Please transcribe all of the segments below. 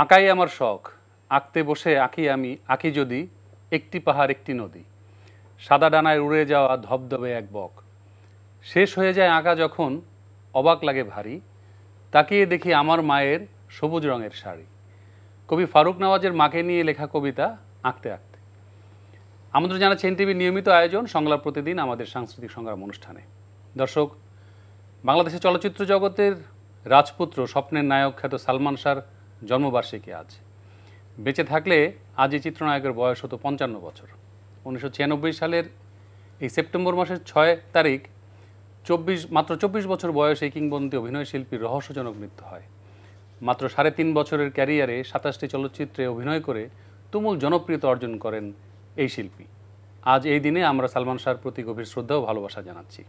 আঁকাই আমার শখ, আঁকতে বসে আঁকি আমি, আঁকি যদি একটি পাহাড় একটি নদী, সাদা ডানায় উড়ে যাওয়া ধবধবে এক বক। শেষ হয়ে যায় আঁকা যখন, অবাক লাগে ভারী, তাকিয়ে দেখি আমার মায়ের সবুজ রঙের শাড়ি। কবি ফারুক নওয়াজের মাকে নিয়ে লেখা কবিতা আঁকতে আঁকতে। আমন্ত্রণ জানাচ্ছি এনটিভির নিয়মিত আয়োজন সংলাপ প্রতিদিন আমাদের সাংস্কৃতিক সংগ্রাম অনুষ্ঠানে। দর্শক, বাংলাদেশের চলচ্চিত্র জগতের রাজপুত্র, স্বপ্নের নায়ক খ্যাত সালমান শাহর জন্মবার্ষিকী আজ। বেঁচে থাকলে আজ এই চিত্রনায়কের বয়স হতো ৫৫ বছর। ১৯৯৬ সালের এই সেপ্টেম্বর মাসের ৬ তারিখ মাত্র ২৪ বছর বয়সে এই কিংবদন্তি অভিনয় শিল্পীর রহস্যজনক মৃত্যু হয়। মাত্র ৩.৫ বছরের ক্যারিয়ারে ২৭টি চলচ্চিত্রে অভিনয় করে তুমুল জনপ্রিয়তা অর্জন করেন এই শিল্পী। আজ এই দিনে আমরা সালমান শাহর প্রতি গভীর শ্রদ্ধা ও ভালোবাসা জানাচ্ছি।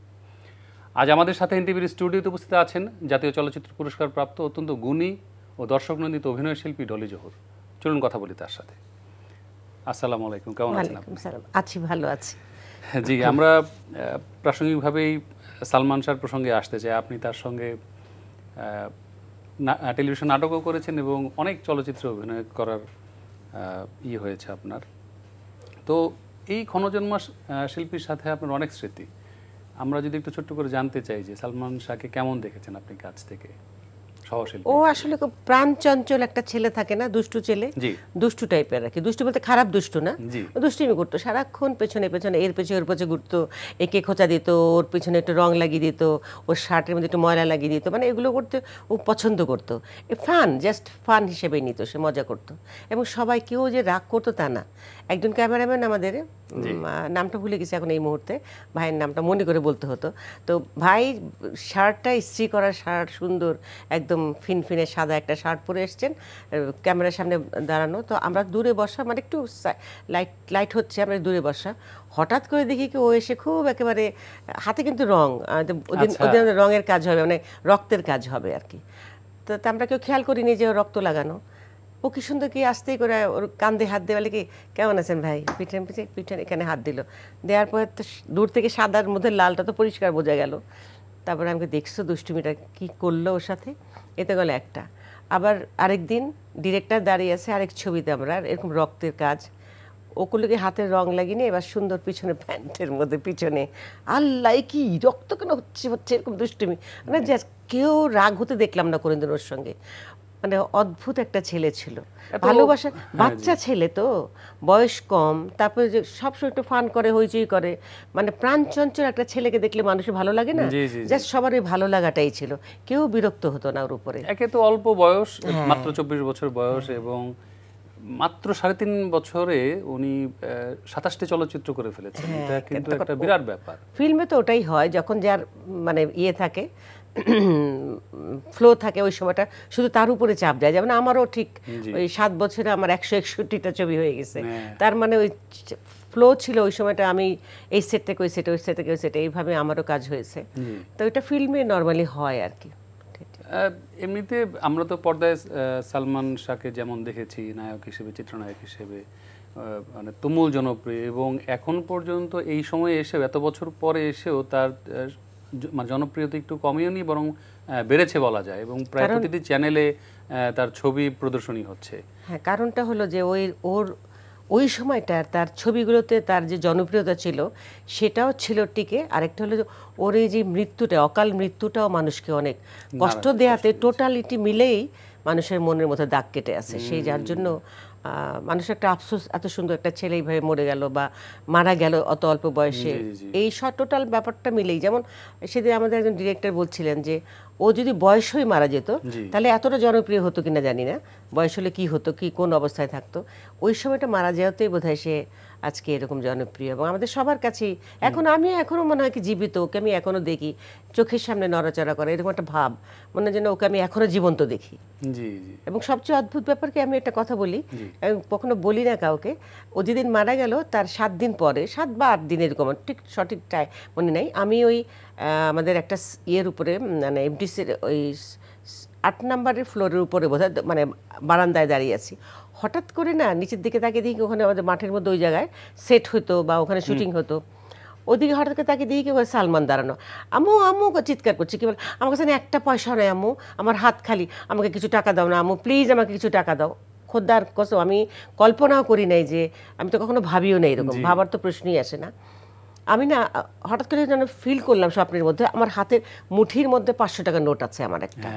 আজ আমাদের সাথে এনটিভির স্টুডিওতে উপস্থিত আছেন জাতীয় চলচ্চিত্র পুরস্কার প্রাপ্ত অত্যন্ত গুণী ও দর্শকনন্দিত অভিনয় শিল্পী ডলি জহুর। চলুন কথা বলি তার সাথে। আসসালামু আলাইকুম, কেমন আছেন আপনি? আছি, ভালো আছি। জি, আমরা প্রাসঙ্গিকভাবেই সালমান শাহর প্রসঙ্গে আসতে চাই। আপনি তার সঙ্গে টেলিভিশন নাটকও করেছেন এবং অনেক চলচ্চিত্রে অভিনয় করার হয়েছে আপনার। তো এই ক্ষণজন্মা শিল্পীর সাথে আপনার অনেক স্মৃতি। আমরা যদি একটু ছোট্ট করে জানতে চাই যে সালমান শাহকে কেমন দেখেছেন আপনি কাছ থেকে? ও আসলে খুব প্রাণচঞ্চল একটা ছেলে থাকে না, দুষ্টু ছেলে, দুষ্টু টাইপের আর কি। দুষ্টু বলতে খারাপ দুষ্টু না, দুষ্টুমি করতো সারাক্ষণ, পেছনে পেছনে এর পেছনে ওর পেছনে ঘুরতো, একে খোঁচা দিত, ওর পিছনে একটু রং লাগিয়ে দিত, ওর শার্টের মধ্যে একটু ময়লা লাগিয়ে দিত, মানে এগুলো করতে ও পছন্দ করতো। ফান, জাস্ট ফান হিসেবেই নিত, সে মজা করতো। এবং সবাই কেউ যে রাগ করতো তা না। একজন ক্যামেরাম্যান আমাদের, নামটা ভুলে গেছি এখন এই মুহূর্তে, ভাইয়ের নামটা মনে করে বলতে হতো। তো ভাই শার্টটা ইস্ত্রি করা শার্ট, সুন্দর একদম ফিনফিনে সাদা একটা শার্ট পরে এসছেন, ক্যামেরার সামনে দাঁড়ানো। তো আমরা দূরে বসা, মানে একটু লাইট হচ্ছে, আমরা দূরে বসা, হঠাৎ করে দেখি কি ও এসে খুব একেবারে হাতে কিন্তু রং, ওদের রঙের কাজ হবে, মানে রক্তের কাজ হবে আর কি। তো আমরা কেউ খেয়াল করিনি যে রক্ত লাগানো। ও কি সুন্দর কি আস্তেই করে ওর কান্দে হাত দিয়ে বলে কি, কেমন আছেন ভাই, পিঠেন পিঠেন এখানে হাত দিল। দেওয়ার পরে তো দূর থেকে সাদার মধ্যে লালটা তো পরিষ্কার বোঝা গেল। তারপরে আমাকে দেখছো দুষ্টুমিটা কি করলো ওর সাথে, এতে গেলো একটা। আবার আরেক দিন ডিরেক্টর দাঁড়িয়ে আছে আরেক ছবিতে, আমরা এরকম রক্তের কাজ, ওগুলোকে হাতের রং লাগিয়ে এবার সুন্দর পিছনে প্যান্টের মধ্যে পিছনে, আল্লাহ কি রক্ত কেন হচ্ছে এরকম দুষ্টুমি, মানে কেউ রাগ হতে দেখলাম না কোনোদিন ওর সঙ্গে। মানে অদ্ভুত একটা ছেলে ছিল, ভালোবাসা, বাচ্চা ছেলে তো, বয়স কম, তারপরে যে সবসময় একটু ফান করে, হইচই করে, মানে প্রাণচঞ্চল একটা ছেলেকে দেখলে মানুষের ভালো লাগে না, জাস্ট সবার ওই ভালো লাগাটাই ছিল, কেউ বিরক্ত হতো না ওর উপরে। একে তো অল্প বয়স, মাত্র ২৪ বছর বয়স, এবং মাত্র ৩.৫ বছরে উনি ২৭টি চলচ্চিত্র করে ফেলেছেন। এটা কিন্তু একটা বিরাট ব্যাপার। ফিল্মে তো ওটাই হয়, যখন যার মানে থাকে, ফ্লো থাকে, ওই সময়টা শুধু তার উপরে চাপ দেয়। যেমন আমারও ঠিক ওই ৭ বছরে আমার ১৬১টা ছবি হয়ে গেছে, তার মানে ওই ফ্লো ছিল ওই সময়টা, আমি এই সেট থেকে ওই সেটে, ওই সেট থেকে ওই সেটে, এইভাবে আমারও কাজ হয়েছে। তো এটা ফিল্মে নর্মালি হয় আর কি। এমনিতে আমরা তো পর্দায় সালমান শাহকে যেমন দেখেছি নায়ক হিসেবে, চিত্রনায়ক হিসেবে মানে তুমুল জনপ্রিয়, এবং এখন পর্যন্ত এই সময়ে এসেও, এত বছর পরে এসেও তার জনপ্রিয়তা একটু কমেনি, বরং বেড়েছে বলা যায়, এবং প্রায় প্রতিটি চ্যানেলে তার ছবি প্রদর্শনী হচ্ছে। হ্যাঁ, কারণটা হলো যে ওই সময়টা তার ছবিগুলোতে তার যে জনপ্রিয়তা ছিল সেটাও ছিল টিকে। আরেকটা হলো ওর এই যে মৃত্যুটা, অকাল মৃত্যুটাও মানুষকে অনেক কষ্ট দেয়াতে টোটালিটি মিলেই মানুষের মনের মধ্যে দাগ কেটে আছে। সেই যার জন্য মানুষ একটা আফসোস, এত সুন্দর একটা ছেলে এইভাবে মরে গেল বা মারা গেল অত অল্প বয়সে, এই সব টোটাল ব্যাপারটা মিলেই। যেমন সেদিন আমাদের একজন ডিরেক্টর বলছিলেন যে ও যদি বয়স হয়ে মারা যেত তাহলে এতটা জনপ্রিয় হতো কিনা জানি না, বয়স হলে কি হতো, কি কোন অবস্থায় থাকতো, ওই সময়টা মারা যাওয়াতেই বোধহয় সে আজকে এরকম জনপ্রিয়। এবং আমাদের সবার কাছেই এখন, আমি এখনও মনে হয় কি জীবিত, ওকে আমি এখনও দেখি, চোখের সামনে নড়াচড়া করে, এরকম একটা ভাব, মনে হয় যেন ওকে আমি এখনও জীবন্ত দেখি। এবং সবচেয়ে অদ্ভুত ব্যাপার কি, আমি একটা কথা বলি, আমি কখনো বলি না কাউকে, ও যেদিন মারা গেল তার ৭ দিন পরে, ৭ বা ৮ দিন এরকম, ঠিক সঠিক মনে নেই, আমি ওই আমাদের একটা ইয়ের উপরে, মানে এমটিসির ওই ৮ নম্বরের ফ্লোরের উপরে বোধহয়, মানে বারান্দায় দাঁড়িয়ে আছি, হঠাৎ করে না নিচের দিকে তাকিয়ে দেখি ওখানে আমাদের মাঠের মধ্যে ওই জায়গায় সেট হতো বা ওখানে শুটিং হতো, ও ওদিকে হঠাৎ করে তাকে দিয়ে কি করে সালমান দাঁড়ানো, আম্মু আম্মু চিৎকার করছে, কি বলে আমার কাছে একটা পয়সা নেই আম্মু, আমার হাত খালি, আমাকে কিছু টাকা দাও না আম্মু প্লিজ, আমাকে কিছু টাকা দাও। খোদ্দার কসম আমি কল্পনাও করি নাই, যে আমি তো কখনো ভাবিও না এরকম, ভাবার তো প্রশ্নই আসে না। আমি না হঠাৎ করে যেন ফিল করলাম স্বপ্নের মধ্যে আমার হাতের মুঠির মধ্যে 500 টাকার নোট আছে আমার একটা,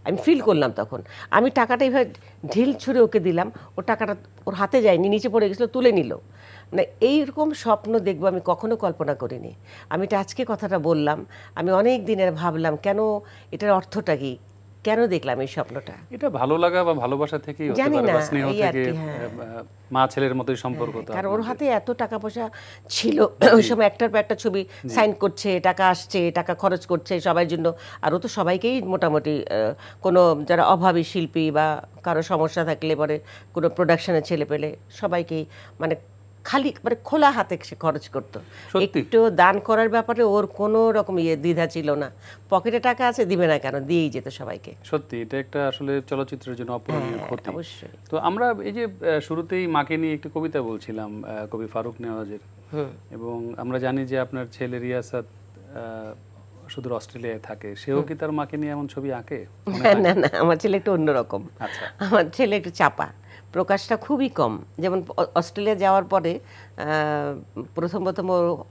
আমি ফিল করলাম তখন। আমি টাকাটা এইভাবে ঢিল ছুঁড়ে ওকে দিলাম, ও টাকাটা ওর হাতে যায়নি, নিচে পড়ে গেছিলো, তুলে নিল। মানে এইরকম স্বপ্ন দেখবো আমি কখনো কল্পনা করিনি। আমি এটা আজকে কথাটা বললাম, আমি অনেক দিনের ভাবলাম কেন, এটার অর্থটা কি, কেন দেখলাম এই স্বপ্নটা। এটা ভালো লাগা বা ভালোবাসা থেকেই হতে পারে, বা স্নেহ থেকে, মা ছেলের মতোই সম্পর্ক। কারণ ওর হাতে এত টাকা পয়সা ছিল, ওই সময় একটার পর একটা ছবি সাইন করছে, টাকা আসছে, টাকা খরচ করছে সবার জন্য। আর ও তো সবাইকেই মোটামুটি কোনো যারা অভাবী শিল্পী বা কারো সমস্যা থাকলে পরে কোনো প্রোডাকশনের ছেলে পেলে সবাইকেই মানে খালি মানে খোলা হাতে সে খরচ করতো। একটু দান করার ব্যাপারে ওর কোনো রকম দ্বিধা ছিল না, পকেটে টাকা আছে দিবে না কেন, দিয়েই যেত সবাইকে। সত্যি এটা একটা আসলে চলচ্চিত্রের জন্য অপূরণীয় ক্ষতি। অবশ্যই। তো আমরা এই যে শুরুতেই মাকে নিয়ে একটি কবিতা বলছিলাম কবি ফারুক নেওয়াজের, এবং আমরা জানি যে আপনার ছেলে রিয়াসাত সুদূর অস্ট্রেলিয়ায় থাকে, সেও কি তার মাকে নিয়ে এমন ছবি আঁকে? না না, আমার ছেলে একটু অন্যরকম। আমার ছেলে একটু চাপা, প্রকাশটা খুবই কম। যেমন অস্ট্রেলিয়া যাওয়ার পরে প্রথম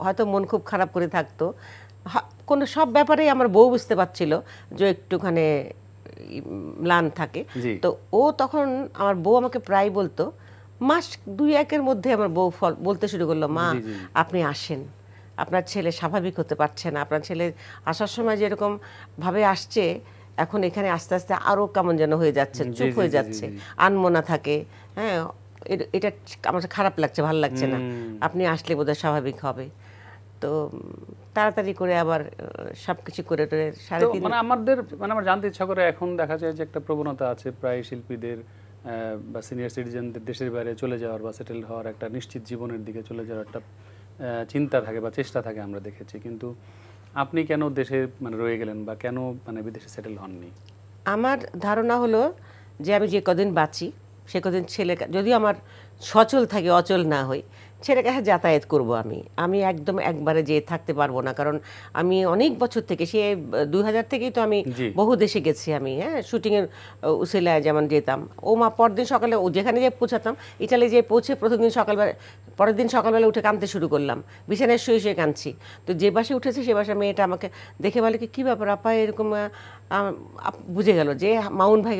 হয়তো মন খুব খারাপ করে থাকতো, কোনো সব ব্যাপারেই আমার বউ বুঝতে পারছিল যে একটুখানি ম্লান থাকে। তো ও তখন আমার বউ আমাকে প্রায় বলতো, মাস 2-1-এর মধ্যে আমার বউ বলতে শুরু করলো, মা আপনি আসেন, আপনার ছেলে স্বাভাবিক হতে পারছে না, আপনার ছেলে আসার সময় যেরকম ভাবে আসছে এখন এখানে আস্তে আস্তে আরো কেমন যেন হয়ে যাচ্ছে, চুপ হয়ে যাচ্ছে, আনমনা থাকে। হ্যাঁ, এটা আমার খারাপ লাগছে, ভালো লাগছে না, আপনি আসলে বোধহয় স্বাভাবিক হবে। তো তাড়াতাড়ি করে আবার সবকিছু করে 3.5 মানে আমার জানতে ইচ্ছা করে, এখন দেখা যায় যে একটা প্রবণতা আছে প্রায় শিল্পীদের বা সিনিয়র সিটিজেনদের দেশের বাইরে চলে যাওয়ার বা সেটেল হওয়ার, একটা নিশ্চিত জীবনের দিকে চলে যাওয়ার একটা চিন্তা থাকে বা চেষ্টা থাকে, আমরা দেখেছি। কিন্তু আপনি কেন দেশে মানে রয়ে গেলেন বা কেন মানে বিদেশে সেটেল হননি? আমার ধারণা হলো যে আমি যে কদিন বাঁচি সে কদিন ছেলে, যদি আমার সচল থাকে, অচল না হই, ছেলের কাছে যাতায়াত করব। আমি একদম একবারে যেয়ে থাকতে পারবো না, কারণ আমি অনেক বছর থেকে, সে 2000 থেকেই তো আমি বহু দেশে গেছি। আমি শুটিংয়ের উসিলায় যেমন যেতাম, ও মা পরদিন সকালে ও যেখানে যেয়ে পৌঁছাতাম, ইটালি যেয়ে পৌঁছে পরের দিন সকালবেলা উঠে কাঁদতে শুরু করলাম, বিছানায় শুয়ে শুয়ে কাঁদছি। তো যে বাসে উঠেছে সে বাসার মেয়েটা আমাকে দেখে বলে কি ব্যাপার আপা এরকম, বুঝে গেল যে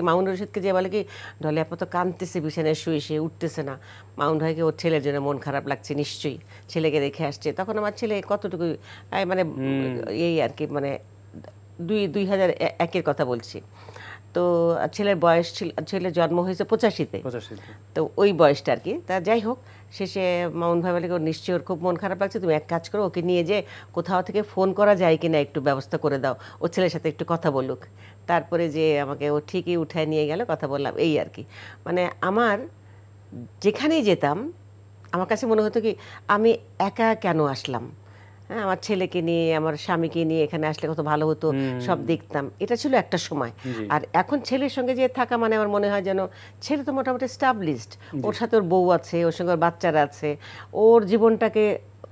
মাউন রশিদকে যে বলে কি, ডলে আপা তো কাঁদতেছে বিছানায় শুয়ে শুয়ে, উঠতেছে না। মাউন ভাইকে ওর ছেলের জন্য মন খারাপ লাগছে নিশ্চয়ই, ছেলেকে রেখে আসছে। তখন আমার ছেলে কতটুকু মানে এই আর কি, মানে 2001-এর কথা বলছি। তো ছেলের বয়স ছিল, ছেলের জন্ম হয়েছে 85-তে, তো ওই বয়সটা আর কি। তা যাই হোক, শেষে মামুন ভাই বলে, ওর নিশ্চয়ই ওর খুব মন খারাপ লাগছে, তুমি এক কাজ করো, ওকে নিয়ে যে কোথাও থেকে ফোন করা যায় কিনা একটু ব্যবস্থা করে দাও, ও ছেলের সাথে একটু কথা বলুক। তারপরে যে আমাকে ও ঠিকই উঠায় নিয়ে গেল, কথা বললাম, এই আর কি। মানে আমার যেখানেই যেতাম আমার কাছে মনে হতো কি আমি একা কেন আসলাম, হ্যাঁ, আমার ছেলেকে নিয়ে আমার স্বামীকে নিয়ে এখানে আসলে কত ভালো হতো, সব দেখতাম। এটা ছিল একটা সময়। আর এখন ছেলের সঙ্গে যে থাকা মানে আমার মনে হয় যেন ছেলে তো মোটামুটি এস্টাবলিশড, ওর সাথে ওর বউ আছে, ওর সঙ্গে ওর বাচ্চারা আছে, ওর জীবনটাকে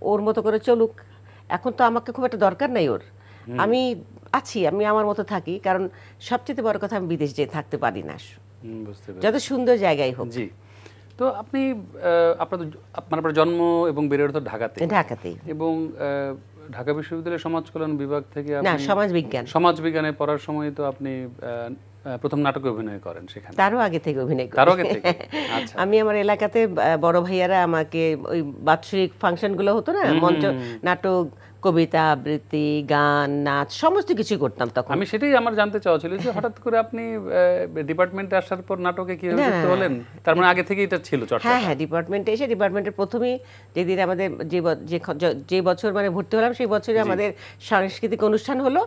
ওর মতো করে চলুক। এখন তো আমাকে খুব একটা দরকার নাই ওর, আমি আছি, আমি আমার মতো থাকি। কারণ সবচেয়ে বড় কথা আমি বিদেশ যেয়ে থাকতে পারি না, যত সুন্দর জায়গায় হোক। তো আপনি আপনার জন্ম এবং বেড়ে ওঠা ঢাকাতেই, এবং ঢাকা বিশ্ববিদ্যালয়ের সমাজ কল্যাণ বিভাগ থেকে সমাজবিজ্ঞানে পড়ার সময় তো আপনি প্রথম নাটকে অভিনয় করেন, সেখানে তারও আগে থেকে অভিনয় করি। আচ্ছা। আমি আমার এলাকাতে বড় ভাইয়ারা আমাকে ওই বাৎসরিক ফাংশনগুলো হতো না, মঞ্চ নাটক, কবিতা আবৃত্তি, গান, নাচ, সমস্ত কিছু করতাম তখন। আমি সেটাই আমার জানতে চাওয়াছিল যে হঠাৎ করে আপনি ডিপার্টমেন্টে আসার পর নাটকে কিভাবে যুক্ত হলেন? তার মানে আগে থেকেই এটা ছিল চর্চা? হ্যাঁ, ডিপার্টমেন্টে এসে ডিপার্টমেন্টের প্রথমেই যেদিন আমাদের যে বছর মানে ভর্তি হলাম সেই বছরে আমাদের সাংস্কৃতিক অনুষ্ঠান হলো,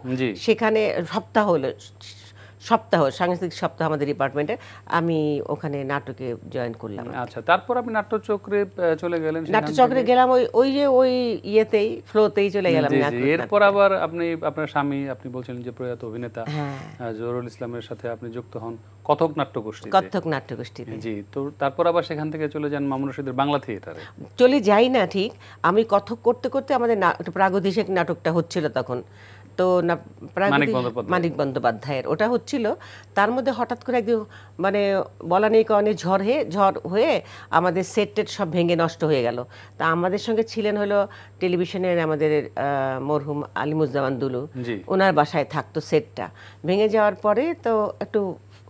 সেখানে সপ্তাহ হলো, সপ্তাহ, সাংস্কৃতিক সপ্তাহ আমাদের ডিপার্টমেন্টে, আমি ওখানে নাটকে জয়েন করলাম। আচ্ছা, তারপর আপনি নাট্যচক্রে চলে গেলেন? নাট্যচক্রে গেলাম ওই যে ওই ইয়েতেই, ফ্লোতেই চলে গেলাম। এরপর আবার আপনি আপনার স্বামী, আপনি বলছিলেন যে প্রয়াত অভিনেতা জহুরুল ইসলামের সাথে আপনি যুক্ত হন কত্থক নাট্যগোষ্ঠীতে। কত্থক নাট্যগোষ্ঠীতে, জি। তো তারপর আবার সেখান থেকে চলে যান মামুন রশিদের বাংলা থিয়েটারে। চলে যাই না ঠিক, আমি কত্থক করতে করতে আমাদের প্রাগৈতিহাসিক নাটকটা হচ্ছিল তখন, তো মানিক বন্দ্যোপাধ্যায়ের ওটা হচ্ছিল। তার মধ্যে হঠাৎ করে একদিন মানে বলা নেই কারণে ঝড় হয়ে আমাদের সেট টেট সব ভেঙে নষ্ট হয়ে গেল। তা আমাদের সঙ্গে ছিলেন হলো টেলিভিশনের আমাদের মরহুম আলিমুজ্জামান দুলু, ওনার বাসায় থাকতো। সেটটা ভেঙে যাওয়ার পরে তো একটু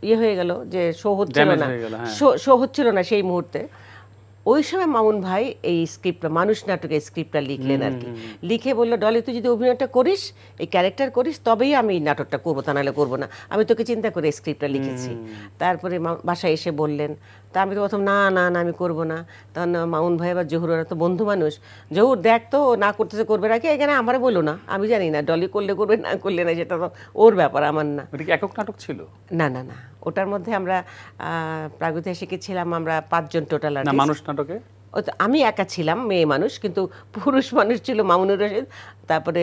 ইয়ে হয়ে গেল যে শো হচ্ছিল না সেই মুহূর্তে। ওই সময় মামুন ভাই এই স্ক্রিপ্টটা, মানুষ নাটকের স্ক্রিপ্টটা লিখলেন আর কি। লিখে বললো, ডলি তুই যদি অভিনয়টা করিস, এই ক্যারেক্টার করিস, তবেই আমি এই নাটকটা করবো, তা নাহলে করবো না। আমি তোকে চিন্তা করে স্ক্রিপ্টটা লিখেছি। তারপরে বাসায় এসে বললেন, তা আমি তো প্রথম না না না আমি করবো না। তখন মামুন ভাই আবার জহুর, ওরা তো বন্ধু মানুষ, জহুর দেখ তো না করতেছে করবে নাকি, এখানে আমারে বলো না, আমি জানি না, ডলি করলে করবে না করলে না, সেটা তো ওর ব্যাপার, আমার না। একক নাটক ছিল? না না না, ওটার মধ্যে আমরা প্রাগৈতিহাসিকে ছিলাম আমরা 5 জন টোটাল। মানুষ নাটকে আমি একা ছিলাম, মেয়ে মানুষ, কিন্তু পুরুষ মানুষ ছিল মামুনুর রশিদ, তারপরে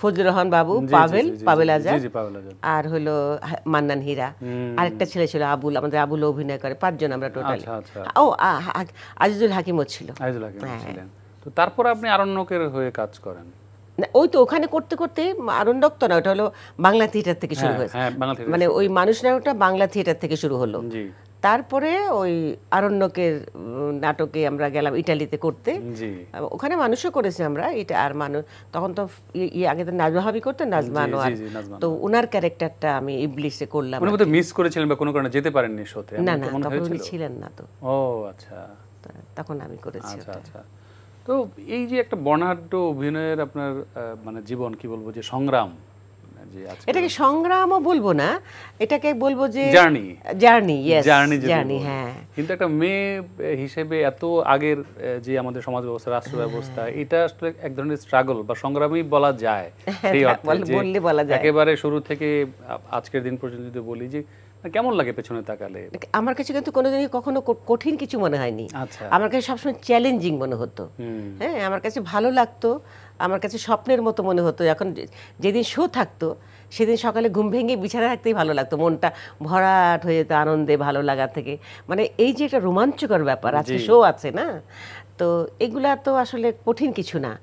ফজলুর রহমান বাবু, পাভেল আজাদ, আর হলো মান্নান হীরা, আরেকটা ছেলে ছিল আবুল, আমাদের আবুল অভিনয় করে। 5 জন আমরা টোটাল। ও আজিজুল হাকিমও ছিল। তো তারপর আপনি আরণ্যকের হয়ে কাজ করেন? ওই তো ওখানে করতে করতে, আরণ্যক তো না, ওটা হলো বাংলা থিয়েটার থেকে শুরু হয়েছে, মানে ওই মানুষ নাটকটা বাংলা থিয়েটার থেকে শুরু হলো। তারপরে ওই আরণ্যকের নাটকে আমরা গেলাম ইটালিতে করতে, ওখানে মানুষও করেছি আমরা। এটা আর মানুষ তখন তো আগে তো নাজমা হাবি করতেন, নাজমা আনোয়ার, তো ওনার ক্যারেক্টারটা আমি ইবলিসে করলাম। মানে ওটা মিস করেছিলেন বা কোনো কারণে যেতে পারেননি শোতে? না না, তখন উনি ছিলেন না তো। ও আচ্ছা, তখন আমি করেছি। আচ্ছা আচ্ছা। তো এই যে একটা বর্ণাঢ্য অভিনয়ের আপনার মানে জীবন, কি বলবো যে সংগ্রাম, এটাকে সংগ্রামও বলবো না, এটাকে বলবো যে জার্নি। হ্যাঁ, কিন্তু একটা মেয়ে হিসেবে এত আগের যে আমাদের সমাজ ব্যবস্থা, রাষ্ট্র ব্যবস্থা, এটা আসলে এক ধরনের স্ট্রাগল বা সংগ্রামই বলা যায়। সেই বললে বলা যায়, একেবারে শুরু থেকে আজকের দিন পর্যন্ত যদি বলি যে কেমন লাগে পেছনে তাকালে? আমার কাছে কিন্তু কোনোদিনই কখনো কঠিন কিছু মনে হয়নি। আমার কাছে সবসময় চ্যালেঞ্জিং মনে হতো। হ্যাঁ, আমার কাছে ভালো লাগতো, আমার কাছে স্বপ্নের মতো মনে হতো। এখন যেদিন শো থাকতো সেদিন সকালে ঘুম ভেঙে বিছানা থাকতেই ভালো লাগতো, মনটা ভরাট হয়ে যেত আনন্দে, ভালো লাগা থেকে। মানে এই যে একটা রোমাঞ্চকর ব্যাপার, আজকে শো আছে না, তো এগুলা তো আসলে কঠিন কিছু না।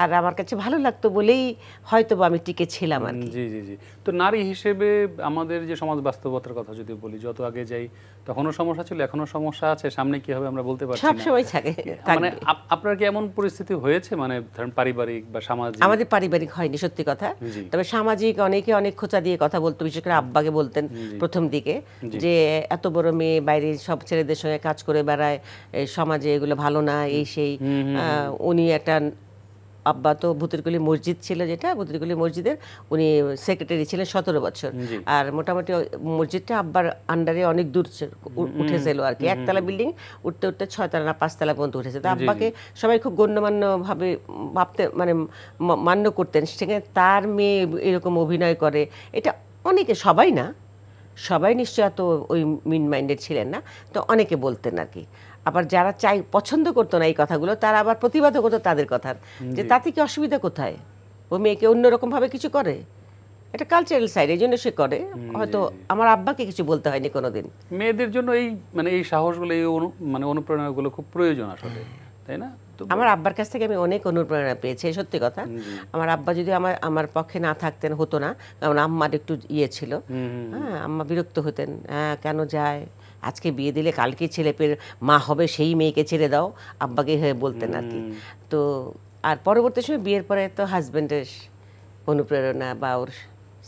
আর আমার কাছে ভালো লাগতো বলেই হয়তো আমি টিকে ছিলাম আর কি। জি জি জি। তো নারী হিসেবে আমাদের যে সমাজ বাস্তবতার কথা যদি বলি, যত আগে যাই তখনও সমস্যা ছিল, এখনো সমস্যা আছে, সামনে কি হবে আমরা বলতে পারছি না। সব সময় থাকে। মানে আপনার কি এমন পরিস্থিতি হয়েছে, মানে ধরেন পারিবারিক বা সামাজিক? আমাদের পারিবারিক হয়নি সত্যি কথা, তবে সামাজিক অনেকে অনেক খোঁচা দিয়ে কথা বলতো, বিশেষ করে আব্বাকে বলতেন প্রথম দিকে যে এত বড় মেয়ে বাইরে সব ছেলেদের সঙ্গে কাজ করে বেড়ায়, সমাজে এগুলো ভালো না, এই সেই। উনি একটা, আব্বা তো ভূতেরকুলি মসজিদ ছিল, যেটা ভূতেরকুলি মসজিদের উনি সেক্রেটারি ছিলেন 17 বছর। আর মোটামুটি মসজিদটা আব্বার আন্ডারে অনেক দূর উঠেছিল আর কি, একতলা বিল্ডিং উঠতে উঠতে 6 তলা না 5 তলা পর্যন্ত উঠেছে। তো আব্বাকে সবাই খুব গণ্যমান্য ভাবে ভাবতে, মানে মান্য করতেন। সেখানে তার মেয়ে এরকম অভিনয় করে, এটা অনেকে, সবাই না, সবাই নিশ্চয় এত ওই মিন মাইন্ডেড ছিলেন না, তো অনেকে বলতেন আর কি। আবার যারা পছন্দ করতো না এই কথাগুলো, তারা আবার প্রতিবাদও করতো তাদের কথার, যে তাতে কি অসুবিধা কোথায়, ও মেয়েকে অন্যরকম ভাবে কিছু করে, এটা কালচারাল সাইড, এই জন্য সে করে। হয়তো আমার আব্বাকে কিছু বলতে হয়নি কোনোদিন। মেয়েদের জন্য এই মানে এই সাহসগুলো, এই মানে অনুপ্রেরণাগুলো খুব প্রয়োজন আসলে, তাই না? আমার আব্বার কাছ থেকে আমি অনেক অনুপ্রেরণা পেয়েছি, সত্যি কথা। আমার আব্বা যদি আমার পক্ষে না থাকতেন হতো না, কারণ আম্মার একটু ইয়ে ছিল। হ্যাঁ, আম্মা বিরক্ত হতেন, হ্যাঁ কেন যায়, আজকে বিয়ে দিলে কালকে ছেলে পেয়ে মা হবে, সেই মেয়েকে ছেড়ে দাও, আব্বাকে হয়ে বলতেন আর কি। তো আর পরবর্তী সময় বিয়ের পরে তো হাজবেন্ডের অনুপ্রেরণা বা ওর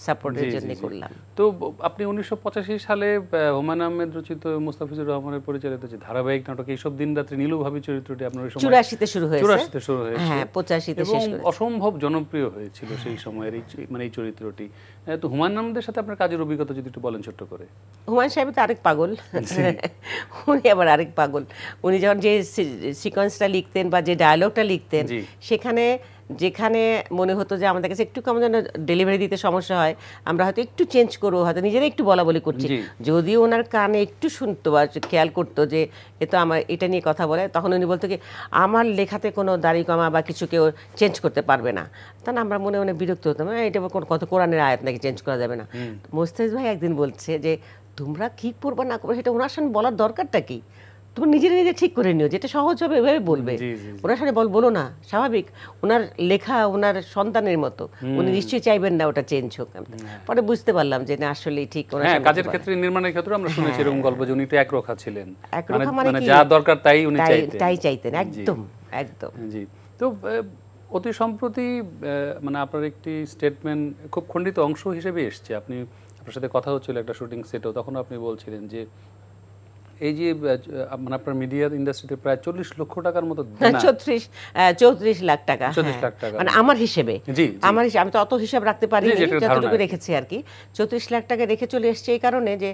সাপোর্টের জন্য করলাম। তো আপনি 1985 সালে হুমায়ুন আহমেদ রচিত মুস্তাফিজুর রহমানের পরিচালিত যে ধারাবাহিক নাটক এইসব দিন রাত্রি নীলু ভাবি চরিত্রটি আপনার 84-তে শুরু হয়েছে। 84-তে শুরু হয়েছে, হ্যাঁ 85-তে শেষ হয়েছে, এবং অসম্ভব জনপ্রিয় হয়েছিল সেই সময়ের মানে এই চরিত্রটি। তো হুমায়ুন আহমেদের সাথে আপনার কাজের অভিজ্ঞতা যদি একটু বলেন ছোট্ট করে। হুমায়ুন সাহেব তো আরেক পাগল, উনি আবার আরেক পাগল। উনি যখন যে সিকোয়েন্সটা লিখতেন বা যে ডায়লগটা লিখতেন, সেখানে যেখানে মনে হতো যে আমাদের কাছে একটু কেমন যেন ডেলিভারি দিতে সমস্যা হয়, আমরা হয়তো একটু চেঞ্জ করবো, হয়তো নিজেরা একটু বলা বলি করছি, যদিও ওনার কানে একটু শুনতো বা খেয়াল করতো যে এ তো আমার এটা নিয়ে কথা বলে, তখন উনি বলতো কি আমার লেখাতে কোনো দাড়ি কমা বা কিছু কেউ চেঞ্জ করতে পারবে না। তখন আমরা মনে মনে বিরক্ত হতাম, এটা কত কোরআনের আয়াত নাকি চেঞ্জ করা যাবে না। মোস্তাফিজ ভাই একদিন বলছে যে তোমরা কি করবা না করবে সেটা ওনার সামনে বলার দরকারটা কি, তুমি নিজেরা নিজে ঠিক করে নিও, যেটা সহজ হবে এভাবে বলবে, ওনার সামনে বলো না, স্বাভাবিক, ওনার লেখা ওনার সন্তানের মতো, উনি নিশ্চয়ই চাইবেন না ওটা চেঞ্জ হোক। পরে বুঝতে পারলাম যে না আসলেই ঠিক। কাজের ক্ষেত্রে, নির্মাণের ক্ষেত্রে আমরা শুনেছি এরকম গল্প যে উনি তো একরোখা ছিলেন, মানে যা দরকার তাই উনি চাইতেন, একদম একদম। জি, তো অতি সম্প্রতি মানে আপনার একটি স্টেটমেন্ট খুব খণ্ডিত অংশ হিসেবে এসছে, আপনার সাথে কথা হচ্ছিল একটা শুটিং সেটেও, তখন আপনি বলছিলেন যে এই যে মানে আপনার মিডিয়া ইন্ডাস্ট্রিতে প্রায় 40 লক্ষ টাকার মতো, 34 লাখ টাকা, মানে আমার হিসেবে, আমি তো অত হিসাব রাখতে পারি, যতটুকু রেখেছি আর কি, 34 লাখ টাকা রেখে চলে এসছে এই কারণে যে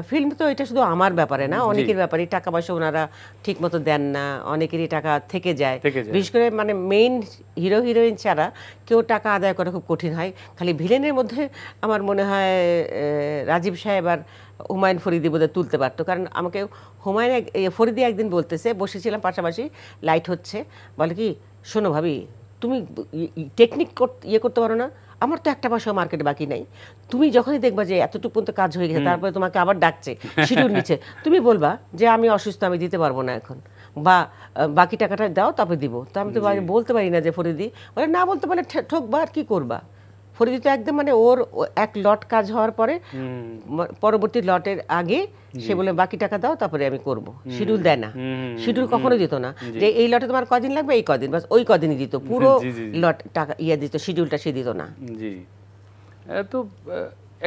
ফিল্ম তো এটা শুধু আমার ব্যাপারে না, অনেকের ব্যাপারে, টাকা পয়সা ওনারা ঠিক মতো দেন না, অনেকেরই টাকা থেকে যায়, বিশেষ করে মানে মেইন হিরো হিরোইন ছাড়া কেউ টাকা আদায় করা খুব কঠিন হয়। খালি ভিলেনের মধ্যে আমার মনে হয় রাজীব সাহেব আর হুমায়ুন ফরিদি বোধহয় তুলতে পারতো, কারণ আমাকে ফরিদি একদিন বলতেছে, বসেছিলাম পাশাপাশি, লাইট হচ্ছে, বলে কি শোনো ভাবি তুমি টেকনিক করতে পারো না, আমার তো একটা পয়সা মার্কেটে বাকি নাই, তুমি যখনই দেখবা যে এতটুকু পর্যন্ত কাজ হয়ে গেছে, তারপরে তোমাকে আবার ডাকছে শিডিউল নিচ্ছে, তুমি বলবা যে আমি অসুস্থ, আমি দিতে পারবো না এখন, বা বাকি টাকাটা দাও তারপরে দিব। তো আমি তো বলতে পারি না যে ফরিদি, বলে না বলতে পারলে ঠকবা, আর কি করবা। ফরিদি তো একদম মানে ওর এক লট কাজ হওয়ার পরে পরবর্তী লটের আগে সে বলে বাকি টাকা দাও তারপরে আমি করব, শিডিউল দেয় না, শিডিউল কখনো দিত না যে এই লটে তোমার কদিন লাগবে, এই কদিন, বাস ওই কদিনই দিত, পুরো লট টাকা দিত, শিডিউলটা সে দিত না। জি, তো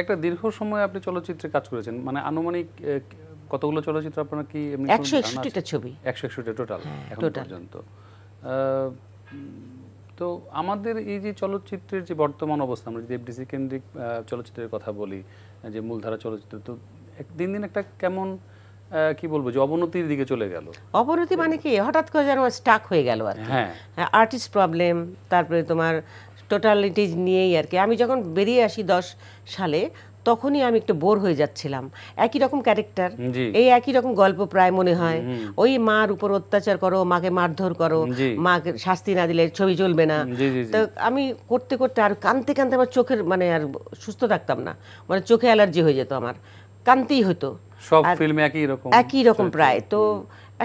একটা দীর্ঘ সময় আপনি চলচ্চিত্রে কাজ করেছেন, মানে আনুমানিক কতগুলো চলচ্চিত্র আপনার কি? 161টা ছবি, 161টা টোটাল এখন পর্যন্ত। তো আমাদের এই যে চলচ্চিত্রের যে বর্তমান অবস্থা, আমরা যদি এফডিসি কেন্দ্রিক চলচ্চিত্রের কথা বলি, যে মূলধারা চলচ্চিত্র, তো দিন দিন একটা কেমন কি বলবো যে অবনতির দিকে চলে গেল। অবনতি মানে কি, হঠাৎ করে যেন স্টাক হয়ে গেল আর কি, আর্টিস্ট প্রবলেম, তারপরে তোমার টোটালিটিজ নিয়েই আর কি। আমি যখন বেরিয়ে আসি 10 সালে, তখনই আমি একটু বোর হয়ে যাচ্ছিলাম, একই রকম ক্যারেক্টার, এই একই রকম গল্প প্রায় মনে হয়, ওই মার উপর অত্যাচার করো, মাকে মারধর করো, মাকে শাস্তি না দিলে ছবি চলবে না। তো আমি করতে করতে আর কানতে কানতে আমার চোখের মানে আর সুস্থ থাকতাম না, মানে চোখে অ্যালার্জি হয়ে যেত আমার, কানতেই হতো, সব ফিল্মে একই রকম প্রায়। তো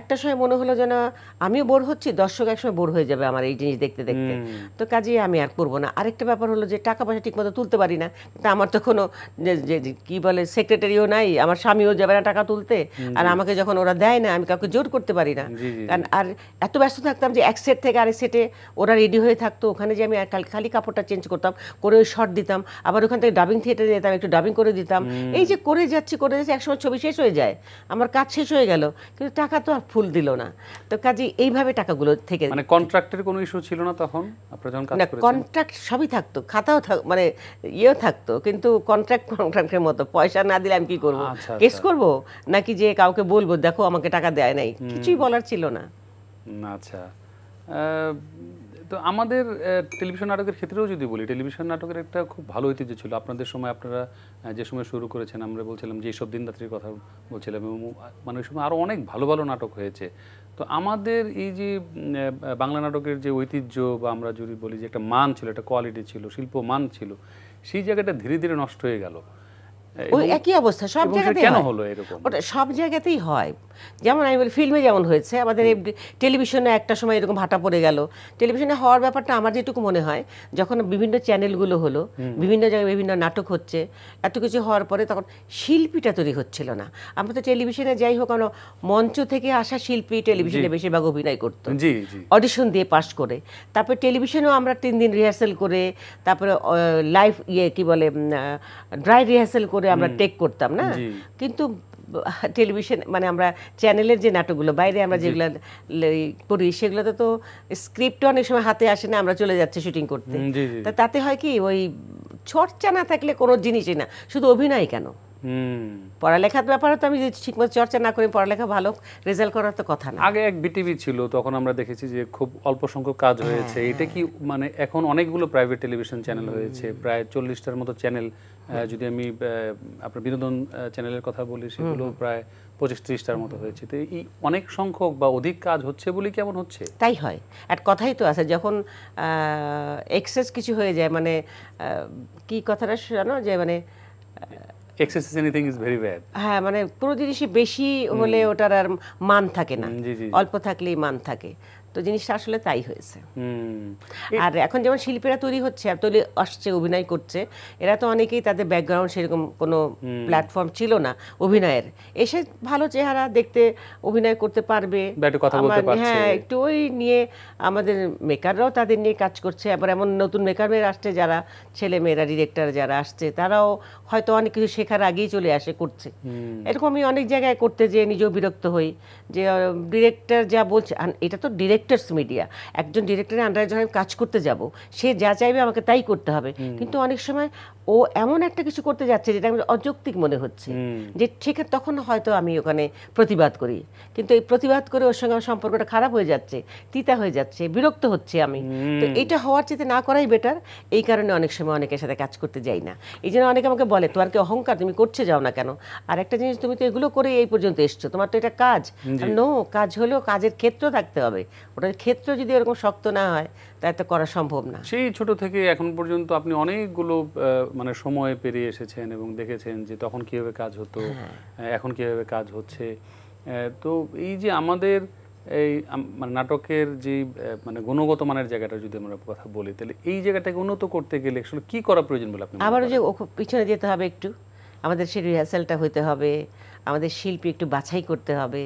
একটা সময় মনে হলো যে না, আমিও বোর হচ্ছি, দর্শক একসময় বোর হয়ে যাবে আমার এই জিনিস দেখতে দেখতে, তো কাজেই আমি আর করবো না। আরেকটা ব্যাপার হলো যে টাকা পয়সা ঠিক মতো তুলতে পারি না, কিন্তু আমার তো কোনো কি বলে সেক্রেটারিও নাই, আমার স্বামীও যাবে না টাকা তুলতে, আর আমাকে যখন ওরা দেয় না, আমি কাউকে জোর করতে পারি না, কারণ আর এত ব্যস্ত থাকতাম যে এক সেট থেকে আরেক সেটে ওরা রেডি হয়ে থাকতো, ওখানে যে আমি খালি কাপড়টা চেঞ্জ করতাম, করে ওই শর্ট দিতাম, আবার ওখান থেকে ডাবিং থিয়েটারে যেতাম, একটু ডাবিং করে দিতাম, এই যে করে যাচ্ছি একসময় ছবি শেষ হয়ে যায়, আমার কাজ শেষ হয়ে গেল, কিন্তু টাকা তো আর ফুল দিল না। তো কাজে এইভাবে টাকাগুলো থেকে, মানে কন্ট্রাক্টের কোনো ইস্যু ছিল না তখন আপনারা যখন কাজ করেছেন? কন্ট্রাক্ট সবই থাকতো, খাতাও মানে ইয়েও থাকতো, কিন্তু কন্ট্রাক্টের মতো পয়সা না দিলে আমি কি করব, কেস করব নাকি যে কাউকে বলবো দেখো আমাকে টাকা দেয় নাই, কিছুই বলার ছিল না। আচ্ছা, তো আমাদের টেলিভিশন নাটকের ক্ষেত্রেও যদি বলি, টেলিভিশন নাটকের একটা খুব ভালো ঐতিহ্য ছিল আপনাদের সময়, আপনারা যে সময় শুরু করেছেন, আমরা বলছিলাম যে এইসব দিনরাত্রির কথা বলছিলাম, এবং মানে ওই সময় আরও অনেক ভালো ভালো নাটক হয়েছে। তো আমাদের এই যে বাংলা নাটকের যে ঐতিহ্য, বা আমরা যদি বলি যে একটা মান ছিল, একটা কোয়ালিটি ছিল, শিল্প মান ছিল, সেই জায়গাটা ধীরে ধীরে নষ্ট হয়ে গেল। ওই একই অবস্থা সব জায়গাতেই, কেন হলো এরকম? ওটা সব জায়গাতেই হয়, যেমন আমি বলি ফিল্মে যেমন হয়েছে, আমাদের টেলিভিশনে একটা সময় এরকম ভাটা পড়ে গেল। টেলিভিশনে হওয়ার ব্যাপারটা আমার যেটুকু মনে হয়, যখন বিভিন্ন চ্যানেলগুলো হলো, বিভিন্ন জায়গায় বিভিন্ন নাটক হচ্ছে, এত কিছু হওয়ার পরে তখন শিল্পীটা তৈরি হচ্ছিল না। আমরা তো টেলিভিশনে যাই হোক, মঞ্চ থেকে আসা শিল্পী টেলিভিশনে বেশিরভাগ অভিনয় করতো, অডিশন দিয়ে পাস করে, তারপরে টেলিভিশনেও আমরা 3 দিন রিহার্সেল করে, তারপরে লাইভ কি বলে ড্রাই রিহার্সেল করে আমরা টেক করতাম না। কিন্তু টেলিভিশন মানে আমরা চ্যানেলের যে নাটকগুলো বাইরে আমরা যেগুলো করি, সেগুলোতে তো স্ক্রিপ্ট অনেক সময় হাতে আসে না, আমরা চলে যাচ্ছি শুটিং করতে। তাতে হয় কি, ওই চর্চা না থাকলে কোনো জিনিসই না, শুধু অভিনয় কেন, পড়ালেখার ব্যাপারে তো আমি যদি ঠিকমতো চর্চা না করি পড়ালেখা ভালো রেজাল্ট করার তো কথা না। আগে এক বিটিভি ছিল, তখন আমরা দেখেছি যে খুব অল্প সংখ্যক কাজ হয়েছে। এটা কি মানে এখন অনেকগুলো প্রাইভেট টেলিভিশন চ্যানেল হয়েছে, প্রায় 40টার মতো চ্যানেল। যদি আমি আপনার বিনোদন চ্যানেলের কথা বলি, সেগুলো প্রায় 25-30টার মতো হয়েছে। তো এই অনেক সংখ্যক বা অধিক কাজ হচ্ছে বলে কেমন হচ্ছে? তাই হয়। এক কথাই তো আছে, যখন এক্সেস কিছু হয়ে যায়, মানে কি কথাটা জানো, যে মানে excess anything is very bad। হ্যাঁ, মানে কোনো জিনিসই বেশি হলে ওটার আর মান থাকে না, অল্প থাকলেই মান থাকে। তো জিনিসটা আসলে তাই হয়েছে। আর এখন যেমন শিল্পীরা তৈরি হচ্ছে, তৈরি আসছে, অভিনয় করছে, এরা তো অনেকেই তাদের ব্যাকগ্রাউন্ড সেরকম কোনো প্ল্যাটফর্ম ছিল না অভিনয়ের, এসে ভালো চেহারা দেখতে অভিনয় করতে পারবে, হ্যাঁ, একটু ওই নিয়ে আমাদের মেকাররাও তাদের নিয়ে কাজ করছে। আবার এমন নতুন মেকার মেয়েরা আসছে, যারা ছেলে মেয়েরা ডিরেক্টর যারা আসছে, তারাও হয়তো অনেক কিছু শেখার আগেই চলে আসে, করছে। এরকম আমি অনেক জায়গায় করতে যেয়ে নিজেও বিরক্ত হই যে ডিরেক্টর যা বলছে, এটা তো ডিরেক্টরস মিডিয়া, একজন ডিরেক্টরের আন্ডারে যখন কাজ করতে যাব, সে যা চাইবে আমাকে তাই করতে হবে। কিন্তু অনেক সময় ও এমন একটা কিছু করতে যাচ্ছে যেটা আমার অযৌক্তিক মনে হচ্ছে, যে ঠিক তখন হয়তো আমি ওখানে প্রতিবাদ করি, কিন্তু এই প্রতিবাদ করে ওর সঙ্গে আমার সম্পর্কটা খারাপ হয়ে যাচ্ছে, তিতা হয়ে যাচ্ছে, বিরক্ত হচ্ছে আমি। তো এটা হওয়ার চেয়ে না করাই বেটার। এই কারণে অনেক সময় অনেকের সাথে কাজ করতে যাই না। এই জন্য অনেকে আমাকে বলে, তোমার কি অহংকার, তুমি করছে যাও না কেন? আর একটা জিনিস, তুমি তো এগুলো করে এই পর্যন্ত এসছো, তোমার তো এটা কাজ। নো, কাজ হলেও কাজের ক্ষেত্র থাকতে হবে। ওটার ক্ষেত্র যদি এরকম শক্ত না হয়, তাই তো করা সম্ভব না। সেই ছোট থেকে এখন পর্যন্ত আপনি অনেকগুলো মানে সময় পেরিয়ে এসেছেন এবং দেখেছেন যে তখন কিভাবে কাজ হতো, এখন কিভাবে কাজ হচ্ছে। তো এই যে আমাদের এই মানে নাটকের যে মানে গুণগত মানের জায়গাটা যদি আমরা কথা বলি, তাহলে এই জায়গাটাকে উন্নত করতে গেলে আসলে কি করা প্রয়োজন বলে আপনি? আবার যে পিছনে যেতে হবে একটু, আমাদের সেই রিহার্সালটা হইতে হবে, আমাদের শিল্পী একটু বাছাই করতে হবে,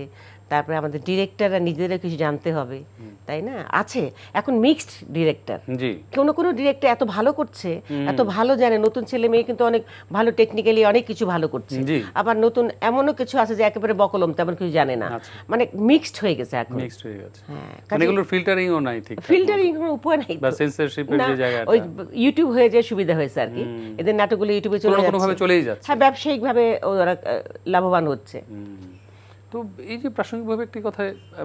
তারপরে আমাদের ডিরেক্টররা নিজেদেরও কিছু জানতে হবে, তাই না? আছে এখন মিক্সড ডিরেক্টর, কোনো কোনো ডিরেক্টর এত ভালো করছে, এত ভালো জানে, নতুন ছেলে মেয়ে কিন্তু অনেক ভালো টেকনিক্যালি অনেক কিছু ভালো করছে। আবার নতুন এমনও কিছু আছে যে একেবারে বকলম, তেমন কিছু জানে না, মানে মিক্সড হয়ে গেছে এখন। মিক্সড হয়ে গেছে, হ্যাঁ, মানে এগুলোর ফিল্টারিংও নাই, ঠিক ফিল্টারিং এর উপায় নাই, বা সেন্সরশিপের যে জায়গাটা, ওই ইউটিউব হয়ে যায় সুবিধা হয়েছে আর কি, এদের নাটকগুলো ইউটিউবে চলেই যাচ্ছে, হ্যাঁ, ব্যবসায়িকভাবে ওরা লাভবান হচ্ছে। তো এই যে প্রাসঙ্গিকভাবে একটি কথা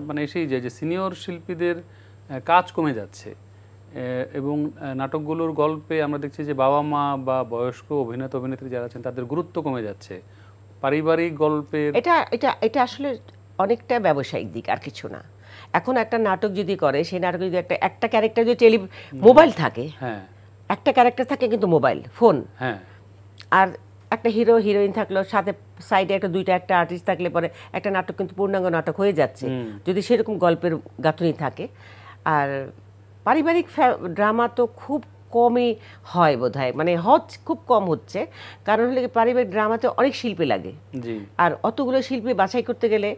মানে এসেই যায় যে সিনিয়র শিল্পীদের কাজ কমে যাচ্ছে, এবং নাটকগুলোর গল্পে আমরা দেখছি যে বাবা মা বা বয়স্ক অভিনেতা অভিনেত্রী যারা আছেন তাদের গুরুত্ব কমে যাচ্ছে পারিবারিক গল্পের। এটা এটা এটা আসলে অনেকটা ব্যবসায়িক দিক, আর কিছু না। এখন একটা নাটক যদি করে, সেই নাটক যদি একটা ক্যারেক্টার যদি মোবাইল থাকে, হ্যাঁ, একটা ক্যারেক্টার থাকে কিন্তু মোবাইল ফোন, হ্যাঁ, আর একটা হিরো হিরোইন থাকলো, সাথে সাইডে একটা আর্টিস্ট থাকলে পরে একটা নাটক কিন্তু পূর্ণাঙ্গ নাটক হয়ে যাচ্ছে, যদি সেরকম গল্পের গাঁথুনি থাকে। আর পারিবারিক ড্রামা তো খুব কমই হয় বোধহয়, মানে খুব কম হচ্ছে। কারণ হলে পারিবারিক ড্রামাতে অনেক শিল্পী লাগে, আর অতগুলো শিল্পী বাছাই করতে গেলে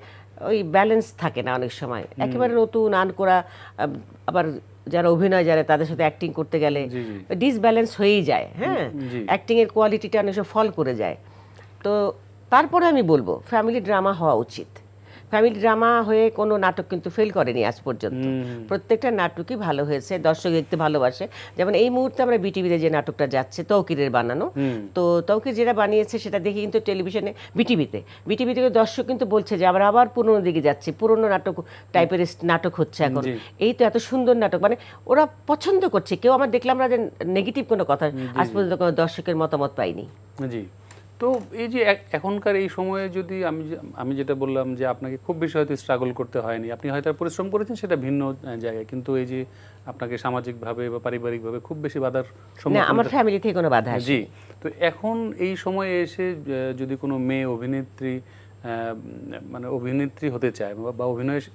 ওই ব্যালেন্স থাকে না অনেক সময়। একেবারে নতুন করা, আবার যারা অভিনয় জানে তাদের সাথে অ্যাক্টিং করতে গেলে ডিসব্যালেন্স হয়েই যায়, হ্যাঁ, অ্যাক্টিংয়ের কোয়ালিটিটা অনেক সময় ফল করে যায়। তো তারপরে আমি বলবো ফ্যামিলি ড্রামা হওয়া উচিত। ফ্যামিলি ড্রামা হয়ে কোনো নাটক কিন্তু ফেল করেনি আজ পর্যন্ত, প্রত্যেকটা নাটকই ভালো হয়েছে, দর্শক দেখতে ভালোবাসে। যেমন এই মুহূর্তে আমরা বিটিভিতে যে নাটকটা যাচ্ছে তৌকিরের বানানো, তো তৌকির যেটা বানিয়েছে সেটা দেখে কিন্তু টেলিভিশনে বিটিভিতে দর্শক কিন্তু বলছে যে আবার পুরনো দিকে যাচ্ছে, পুরনো নাটক টাইপের নাটক হচ্ছে এখন, এই তো এত সুন্দর নাটক, মানে ওরা পছন্দ করছে। কেউ আমার দেখলাম আমরা যে নেগেটিভ কোনো কথা আজ পর্যন্ত কোনো দর্শকের মতামত পাইনি। জি, তো এই যে এখনকার এই সময়ে যদি আমি যেটা বললাম যে আপনাকে খুব বেশি হয়তো স্ট্রাগল করতে হয়নি, আপনি হয়তো পরিশ্রম করেছেন সেটা ভিন্ন জায়গায়, কিন্তু এই যে আপনাকে সামাজিকভাবে বা পারিবারিকভাবে খুব বেশি বাধার সম্মুখীন, আমার ফ্যামিলি থেকে কোনো বাধা জি, তো এখন এই সময়ে এসে যদি কোনো মেয়ে অভিনেত্রী মানে অভিনেত্রী হতে চায় বা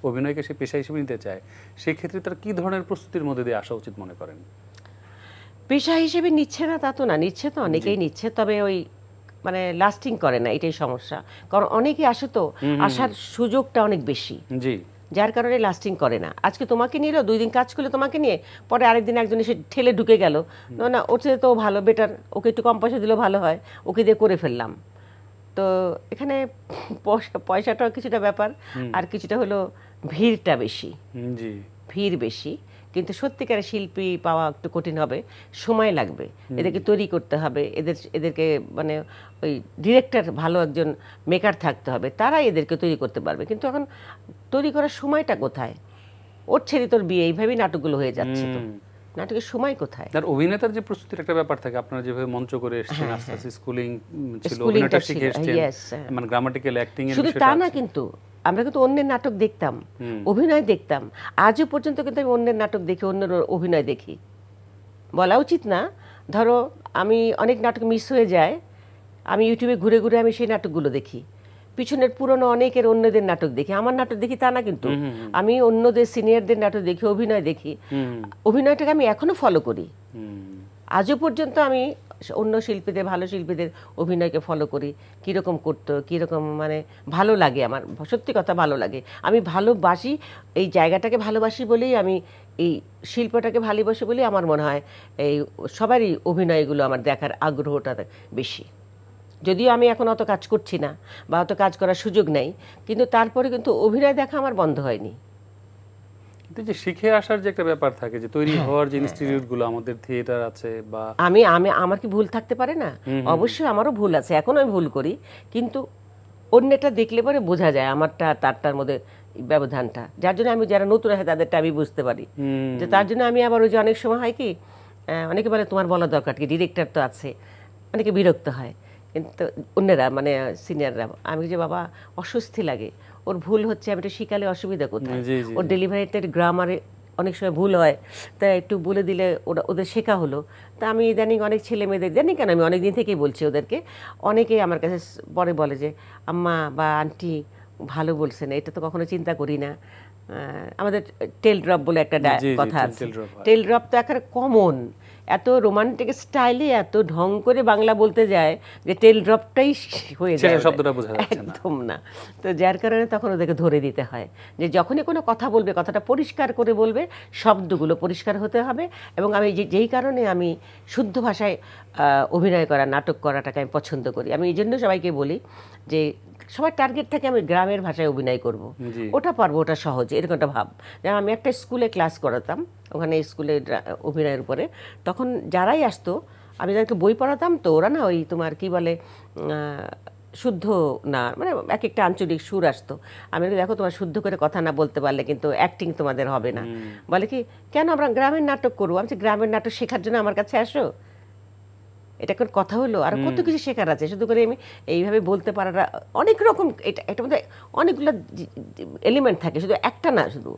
অভিনয়কে সে পেশা হিসেবে নিতে চায়, সেক্ষেত্রে তার কি ধরনের প্রস্তুতির মধ্যে দিয়ে আসা উচিত মনে করেন? পেশা হিসেবে নিচ্ছে না তা তো না, নিচ্ছে তো অনেকেই নিচ্ছে, তবে ওই মানে লাস্টিং করে না, এটাই সমস্যা। কারণ অনেকে আসে তো, আসার সুযোগটা অনেক বেশি, জি, যার কারণে লাস্টিং করে না। আজকে তোমাকে নিল, 2 দিন কাজ করলে তোমাকে নিয়ে, পরে আরেকদিন একজন এসে ঠেলে ঢুকে গেল, না ওর চেয়ে তো ভালো, বেটার, ওকে একটু কম পয়সা দিলেও ভালো হয়, ওকে দিয়ে করে ফেললাম। তো এখানে পয়সাটাও কিছুটা ব্যাপার, আর কিছুটা হলো ভিড়টা বেশি, জি, ভিড় বেশি। কিন্তু সত্যিকারের শিল্পী পাওয়া একটু কঠিন হবে, সময় লাগবে, এদেরকে তৈরি করতে হবে, এদেরকে মানে ওই ডিরেক্টর ভালো একজন মেকার থাকতে হবে, তারাই এদেরকে তৈরি করতে পারবে। কিন্তু এখন তৈরি করার সময়টা কোথায়? ওর ছেড়ে তোর বিয়ে, এইভাবেই নাটকগুলো হয়ে যাচ্ছে। তো নাটকের সময় কোথায়? আর অভিনেতার যে প্রস্তুতির একটা ব্যাপার থাকে, আপনারা যেভাবে মঞ্চ করে এসেছেন, আস্তে আস্তে স্কুলিং ছিল, অভিনয়টা শিখে এসেছেন, মানে গ্রামাটিক্যাল অ্যাক্টিং এর শুধু তা না, কিন্তু আমরা কিন্তু অন্যের নাটক দেখতাম, অভিনয় দেখতাম। আজও পর্যন্ত কিন্তু আমি অন্যের নাটক দেখি, অন্যের অভিনয় দেখি। বলা উচিত না, ধরো আমি অনেক নাটক মিস হয়ে যায়, আমি ইউটিউবে ঘুরে ঘুরে আমি সেই নাটকগুলো দেখি, পিছনের পুরনো অনেকের অন্যদের নাটক দেখি, আমার নাটক দেখি তা না, কিন্তু আমি অন্যদের সিনিয়রদের নাটক দেখি, অভিনয় দেখি, অভিনয়টাকে আমি এখনো ফলো করি। আজও পর্যন্ত আমি অন্য শিল্পীদের, ভালো শিল্পীদের অভিনয়কে ফলো করি, কীরকম করতো, কীরকম মানে ভালো লাগে, আমার সত্যি কথা ভালো লাগে। আমি ভালোবাসি এই জায়গাটাকে, ভালোবাসি বলেই আমি এই শিল্পটাকে ভালোবাসি বলেই আমার মনে হয় এই সবারই অভিনয়গুলো আমার দেখার আগ্রহটা বেশি। যদিও আমি এখন অত কাজ করছি না বা অত কাজ করার সুযোগ নেই, কিন্তু তারপরে কিন্তু অভিনয় দেখা আমার বন্ধ হয়নি। কিন্তু যে শিখে আসার যে একটা ব্যাপার থাকে, যে তৈরি হওয়ার যে ইনস্টিটিউটগুলো আমাদের থিয়েটার আছে, বা আমার কি ভুল থাকতে পারে না? অবশ্যই আমারও ভুল আছে, এখনো আমি ভুল করি, কিন্তু অন্যটা দেখলে পরে বোঝা যায় আমারটা তারটার মধ্যে ব্যবধানটা, যার জন্য আমি যারা নতুন আছে তাদেরটা আমি বুঝতে পারি। যে তার জন্য আমি আবার ওই যে অনেক সময় হয় কি, অনেকে বলে তোমার বলা দরকার কি, ডিরেক্টর তো আছে, অনেকে বিরক্ত হয়, কিন্তু অন্যরা মানে সিনিয়ররা, আমি যে বাবা অস্বস্তি লাগে, ওর ভুল হচ্ছে, আমি এটা শিখালে অসুবিধা কোথায়, ওর ডেলিভারিতে গ্রামারে অনেক সময় ভুল হয়, তা একটু বলে দিলে ওদের শেখা হলো। তা আমি ইদানিং অনেক ছেলে মেয়েদের জানি, কেন আমি অনেক দিন থেকেই বলছি ওদেরকে, অনেকেই আমার কাছে পরে বলে যে আম্মা বা আন্টি ভালো বলছেন, এটা তো কখনো চিন্তা করি না। আমাদের টেল ড্রপ বলে একটা কথা আছে, টেল ড্রপ তো একেবারে কমন, এত রোমান্টিক স্টাইলে এত ঢং করে বাংলা বলতে যায় যে টেল ড্রপটাই হয়ে যায়, শব্দটা বোঝা যাচ্ছে না, একদম না। তো যার কারণে তখন ওদেরকে ধরে দিতে হয় যে যখনই কোনো কথা বলবে, কথাটা পরিষ্কার করে বলবে, শব্দগুলো পরিষ্কার হতে হবে। এবং আমি যেই কারণে আমি শুদ্ধ ভাষায় অভিনয় করা, নাটক করাটাকে আমি পছন্দ করি। আমি এই জন্য সবাইকে বলি যে সবার টার্গেট থাকে আমি গ্রামের ভাষায় অভিনয় করব, ওটা পারবো, ওটা সহজ, এরকম একটা ভাব। যেমন আমি একটা স্কুলে ক্লাস করাতাম, ওখানে স্কুলে অভিনয়ের উপরে, তখন যারাই আসতো আমি যাদেরকে বই পড়াতাম, তো ওরা না ওই তোমার কি বলে শুদ্ধ না, মানে এক একটা আঞ্চলিক সুর আসতো। আমি দেখো তোমার শুদ্ধ করে কথা না বলতে পারলে কিন্তু অ্যাক্টিং তোমাদের হবে না। বলে কি কেন আমরা গ্রামের নাটক করবো? আমি গ্রামের নাটক শেখার জন্য আমার কাছে আসো, এটা কোন কথা হলো? আর কত কিছু শেখার আছে, শুধু করে আমি এইভাবে বলতে পারাটা অনেক রকম, এটা মধ্যে অনেকগুলো এলিমেন্ট থাকে, শুধু একটা না শুধু।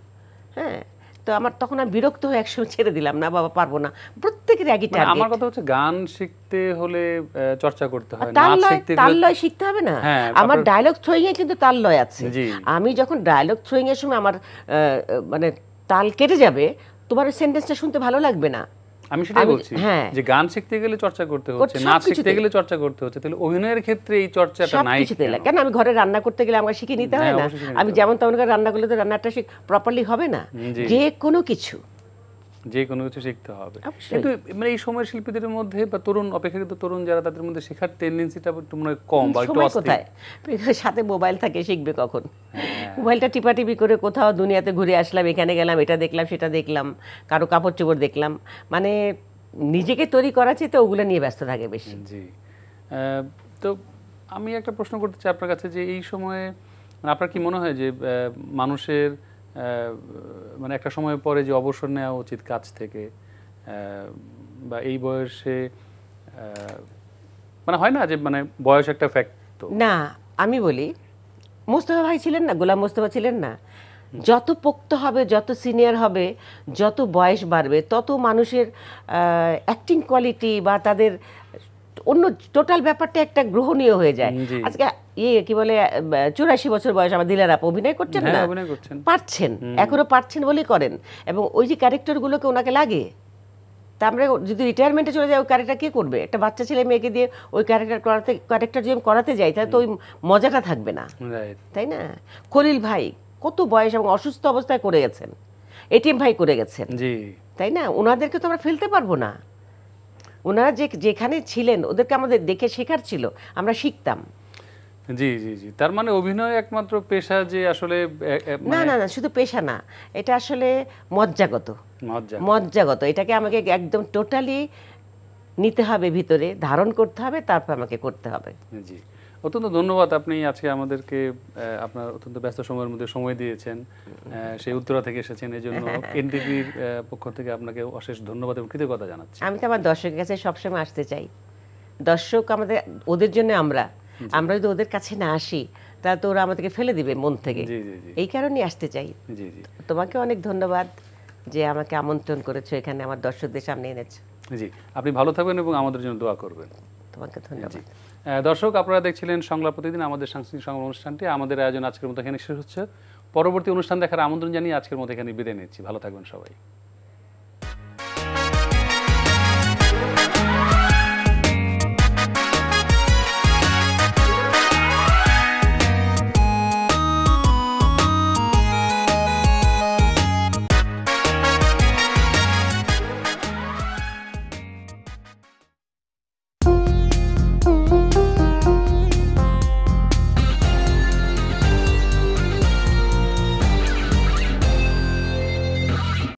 হ্যাঁ, তো আমার তখন আমি বিরক্ত হয়ে একসময় ছেড়ে দিলাম, না বাবা পারবো না, প্রত্যেকের একই টার্গেট। আমার কথা হচ্ছে গান শিখতে হলে চর্চা করতে হয়, তাল লয় শিখতে হবে না। আমার ডায়লগ থ্রোয়িং এ কিন্তু তাল লয় আছে। আমি যখন ডায়লগ থ্রোয়িং এর সময় আমার মানে তাল কেটে যাবে, তোমার সেন্টেন্সটা শুনতে ভালো লাগবে না। আমি সেটাই বলছি যে গান শিখতে গেলে চর্চা করতে হচ্ছে, নাচ শিখতে গেলে চর্চা করতে হচ্ছে, তাহলে অভিনয়ের ক্ষেত্রে এই চর্চাটা নাই কেন? আমি ঘরে রান্না করতে গেলে আমাকে শিখে নিতে হয় না? আমি যেমন তেমন করে রান্না করলে তো রান্নাটা প্রপারলি হবে না। যে কোনো কিছু শিখতে হবে। কিন্তু মানে এই সময়ের শিল্পীদের মধ্যে বা তরুণ, অপেক্ষাকৃত তরুণ যারা, তাদের মধ্যে শেখার টেন্ডেন্সিটা একটু মনে হয় কম, বা একটু অস্থির। সাথে মোবাইল থাকে, শিখবে কখন? মোবাইলটা টিপাটিপি করে কোথাও দুনিয়াতে ঘুরে আসলাম, এখানে গেলাম, এটা দেখলাম, সেটা দেখলাম, কারো কাপড় চোপড় দেখলাম, মানে নিজেকে তৈরি করার চেয়ে তো ওগুলো নিয়ে ব্যস্ত থাকে বেশি। জি, তো আমি একটা প্রশ্ন করতে চাই আপনার কাছে, যে এই সময়ে আপনার কি মনে হয় যে মানুষের মানে একটা সময় পরে যে অবসর নেওয়া উচিত কাজ থেকে, বা এই বয়সে মানে হয় না যে মানে বয়স একটা ফ্যাক্টর? না, আমি বলি মোস্তফা ভাই ছিলেন না, গোলাম মোস্তফা ছিলেন না, যত পোক্ত হবে, যত সিনিয়র হবে, যত বয়স বাড়বে, তত মানুষের অ্যাক্টিং কোয়ালিটি বা তাদের অন্য টোটাল ব্যাপারটা একটা গ্রহণীয় হয়ে যায়। আজকে কি বলে 84 বছর বয়স আমার দিলার আপু অভিনয় করছেন না, পারছেন, এখনো পারছেন বলেই করেন, এবং ওই যে ক্যারেক্টারগুলোকে ওনাকে লাগে। তা আমরা যদি রিটায়ারমেন্টে চলে যাই, ওই ক্যারেক্টার কে করবে? একটা বাচ্চা ছেলে মেয়েকে দিয়ে ওই ক্যারেক্টার যদি করাতে যাই, তাহলে তো ওই মজাটা থাকবে না, তাই না? খলিল ভাই কত বয়স এবং অসুস্থ অবস্থায় করে গেছেন, এটিএম ভাই করে গেছেন, তাই না? ওনাদেরকে তো আমরা ফেলতে পারবো না। ওনারা যেখানে ছিলেন ওদেরকে আমাদের দেখে শেখার ছিল, আমরা শিখতাম। জি জি জি, তার মানে অভিনয় একমাত্র পেশা যে আসলে না না না, শুধু পেশা না, এটা আসলে মজ্জাগত, মজ্জাগত। এটাকে আমাকে একদম টোটালি নিতে হবে, ভিতরে ধারণ করতে হবে, তারপর আমাকে করতে হবে। জি, অত্যন্ত ধন্যবাদ। আপনি আজকে আমাদেরকে আপনার অত্যন্ত ব্যস্ত সময়ের মধ্যে সময় দিয়েছেন, সেই উত্তরা থেকে এসেছেন, এই জন্য এনটিভির পক্ষ থেকে আপনাকে অশেষ ধন্যবাদ এবং কৃতজ্ঞতা জানাচ্ছি। আমি তো আমার দর্শকের কাছে সবসময় আসতে চাই। দর্শক আমাদের, ওদের জন্য আমরা যদি ওদের কাছে না আসি তাহলে তো ওরা আমাদেরকে ফেলে দিবে মন থেকে। এই কারণেই আসতে চাই। তোমাকে অনেক ধন্যবাদ যে আমাকে আমন্ত্রণ করেছো, এখানে আমার দর্শকদের সামনে এনেছো। জি, আপনি ভালো থাকবেন এবং আমাদের জন্য দোয়া করবেন। তোমাকে ধন্যবাদ। দর্শক, আপনারা দেখছিলেন সংলাপ প্রতিদিন, আমাদের সাংস্কৃতিক সংলাপ অনুষ্ঠানটি। আমাদের আয়োজন আজকের মতো এখানে শেষ হচ্ছে। পরবর্তী অনুষ্ঠান দেখার আমন্ত্রণ জানিয়ে আজকের মতো এখানে বিদায় নিচ্ছি। ভালো থাকবেন সবাই।